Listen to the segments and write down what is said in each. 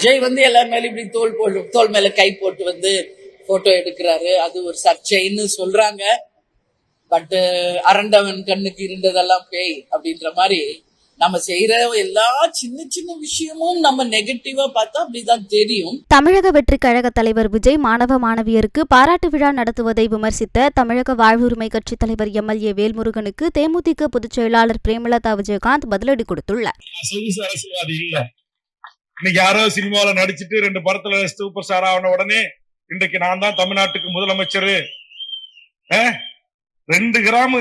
விஜய் வந்து எல்லார் மேலும் இப்படி தோல் மேல கை போட்டு வந்து போட்டோ எடுக்கிறாரு. அது ஒரு சர்ச்சைன்னு சொல்றாங்க. பட் அரண்டவன் கண்ணுக்கு இருந்ததெல்லாம் பேய் அப்படின்ற மாதிரி நம்ம செய்யற எல்லா சின்ன சின்ன விஷயமும் நம்ம நெகட்டிவா பார்த்தா அப்படிதான் தெரியும். தமிழக வெற்றி கழக தலைவர் விஜய் மாணவ மாணவியருக்கு பாராட்டு விழா நடத்துவதை விமர்சித்த தமிழக வாழ்வுரிமை கட்சி தலைவர் எம்எல்ஏ வேல்முருகனுக்கு தேமுதிக பொதுச் செயலாளர் பிரேமலதா விஜயகாந்த் பதிலடி கொடுத்துள்ளார். இன்னைக்கு யாரோ சினிமாவில நடிச்சுட்டு 2 படத்துல சூப்பர் ஸ்டார் ஆன உடனே இன்றைக்கு நான் தான் தமிழ்நாட்டுக்கு முதலமைச்சர் 2 கிராம்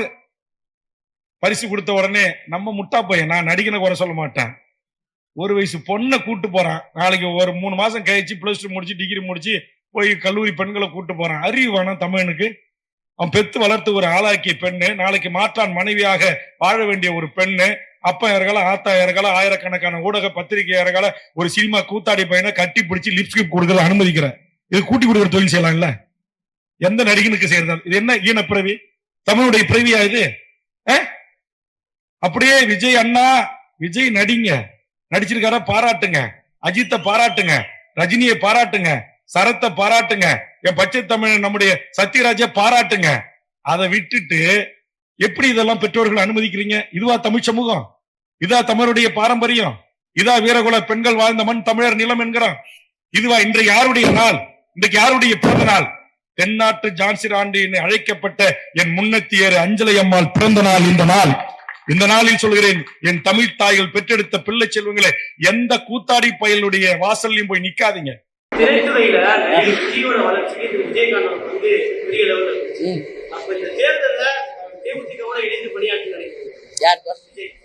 பரிசு கொடுத்த உடனே நம்ம முட்டா பையன், நான் நடிகனை குறை சொல்ல மாட்டேன், 1 வயசு பொண்ணை கூட்டு போறான். நாளைக்கு ஒரு 3 மாசம் கழிச்சு +2 முடிச்சு டிகிரி முடிச்சு போய் கல்லூரி பெண்களை கூட்டு போறான். அறிவு வேணாம் தமிழனுக்கு? அவன் பெத்து வளர்த்து ஒரு ஆளாக்கிய பெண்ணு, நாளைக்கு மாற்றான் மனைவியாக வாழ வேண்டிய ஒரு பெண்ணு, அப்பா இறகல ஆத்தா இறகல ஆயிரக்கணக்கான ஊடக பத்திரிகை இறகல ஒரு சினிமா கூத்தாடி பையனை கட்டி பிடிச்சி லிப்ஸ்கிப் கொடுக்கல அனுமதிக்கிற, இது கூட்டி கொடுக்கிற தொழில் செய்யலாம் இல்ல? எந்த நடிகனுக்கு செய்யறது? இது என்ன ஈன பிறவி? தமிழுடைய பிறவியா இது? அப்படியே விஜய் அண்ணா, விஜய் நடிங்க, நடிச்சிருக்கார பாராட்டுங்க, அஜித்தை பாராட்டுங்க, ரஜினியை பாராட்டுங்க, சரத்தை பாராட்டுங்க, என் பச்சை தமிழ் நம்முடைய சத்யராஜை பாராட்டுங்க. அதை விட்டுட்டு எப்படி இதெல்லாம் பெற்றோர்கள் அனுமதிக்கிறீங்க? இதுவா தமிழ் சமூகம்? இதா தமிழுடைய பாரம்பரியம்? இதா வீரகுல பெண்கள் வாழ்ந்த மண் தமிழர் நிலம் என்கிறான்? இதுவா இன்றைக்கு யாருடைய நாள்? இன்றைக்கு யாருடைய பிறந்த நாள்? தென்னாட்டு ஜான்சி ராண்டி அழைக்கப்பட்ட என் முன்னத்தியர் அஞ்சலை அம்மாள் பிறந்த நாள் இந்த நாள். இந்த நாளில் சொல்கிறேன், என் தமிழ் தாய்கள் பெற்றெடுத்த பிள்ளை செல்வங்களே, எந்த கூத்தாடி பயலுடைய வாசல்லையும் போய் நிக்காதீங்க. திரைத்துறையில விஜயோட வளர்ச்சிக்கு விஜயகாந்த் வந்து பெரிய லெவல். அப்ப இந்த தேர்தல்ல தேமுதிகவோட இணைந்து பணியாற்றி நினைக்கிறேன்.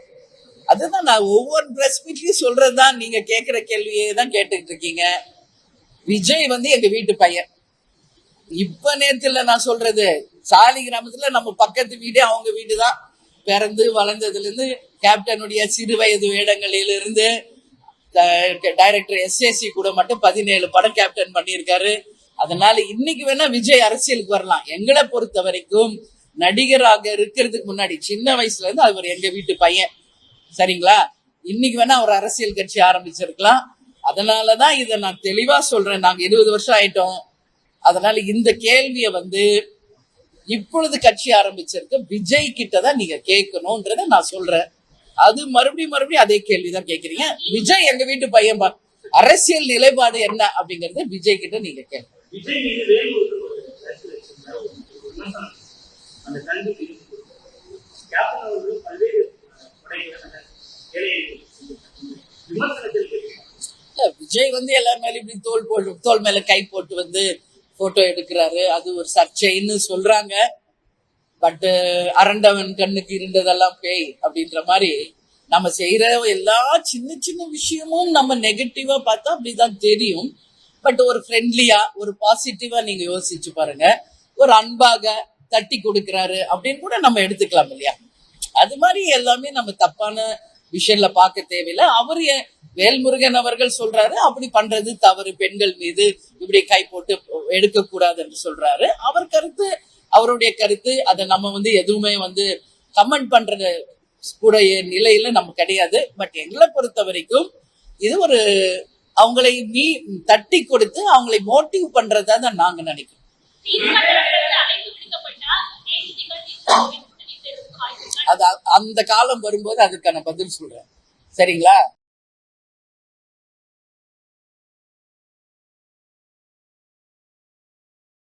அதுதான் நான் ஒவ்வொரு பிரஸ் மீட்லயும் சொல்றதுதான். நீங்க கேட்கிற கேள்வியே தான் கேட்டுட்டு இருக்கீங்க. விஜய் வந்து எங்க வீட்டு பையன். இப்ப நேரத்துல நான் சொல்றது, சாலி கிராமத்துல நம்ம பக்கத்து வீடு அவங்க வீடுதான். பிறந்து வளர்ந்ததுல இருந்து கேப்டனுடைய சிறு வயது வேடங்களிலிருந்து டைரக்டர் எஸ்ஏசி கூட மட்டும் 17 படம் கேப்டன் பண்ணியிருக்காரு. அதனால இன்னைக்கு வேணா விஜய் அரசியலுக்கு வரலாம். எங்களை பொறுத்த வரைக்கும் நடிகராக இருக்கிறதுக்கு முன்னாடி சின்ன வயசுல இருந்து அவர் எங்க வீட்டு பையன். சரிங்களா? இன்னைக்கு வேணா அவர் அரசியல் கட்சி ஆரம்பிச்சிருக்கலாம். அதனாலதான் இதை நான் தெளிவா சொல்றேன். நாங்க 20 வருஷம் ஆயிட்டோம். அதனால இந்த கேள்வியை வந்து இப்பொழுது கட்சி ஆரம்பிச்சிருக்க விஜய் கிட்டதான் நீங்க கேட்கணும்ன்றத நான் சொல்றேன். அது மறுபடியும் அதே கேள்விதான் கேட்கறீங்க. விஜய் எங்க வீட்டு பையன், அரசியல் நிலைப்பாடு என்ன அப்படிங்கறத விஜய் கிட்ட நீங்க கேட்க. விஜய் வந்து எல்லார் மேலும் இப்படி தோல் மேல கை போட்டு வந்து போட்டோ எடுக்கிறாரு. அது ஒரு சர்ச்சைன்னு சொல்றாங்க. பட் அரண்டவன் கண்ணுக்கு இருந்ததெல்லாம் பேய் அப்படின்ற மாதிரி நம்ம செய்யற எல்லா சின்ன சின்ன விஷயமும் நம்ம நெகட்டிவா பார்த்தா அப்படிதான் தெரியும். பட் ஒரு ஃப்ரெண்ட்லியா, ஒரு பாசிட்டிவா நீங்க யோசிச்சு பாருங்க. ஒரு அன்பாக தட்டி கொடுக்கிறாரு அப்படின்னு கூட நம்ம எடுத்துக்கலாம் இல்லையா? அது மாதிரி எல்லாமே நம்ம தப்பான விஷயம்ல பார்க்க தேவையில்லை. அவரு வேல்முருகன் அவர்கள் சொல்றாரு அப்படி பண்றது தவறு, பெண்கள் மீது இப்படி கை போட்டு எடுக்க கூடாது என்று சொல்றாரு. அவர் கருத்து, அவருடைய கருத்து. அதை நம்ம வந்து எதுவுமே வந்து கமெண்ட் பண்ற கூடிய நிலையில நம்ம கிடையாது. பட் எங்களை பொறுத்த வரைக்கும் இது ஒரு அவங்களை தட்டி கொடுத்து அவங்களை மோட்டிவ் பண்றதா தான் நாங்க நினைக்கிறோம். அது அந்த காலம் வரும்போது அதுக்கான பதில் சொல்றேன். சரிங்களா?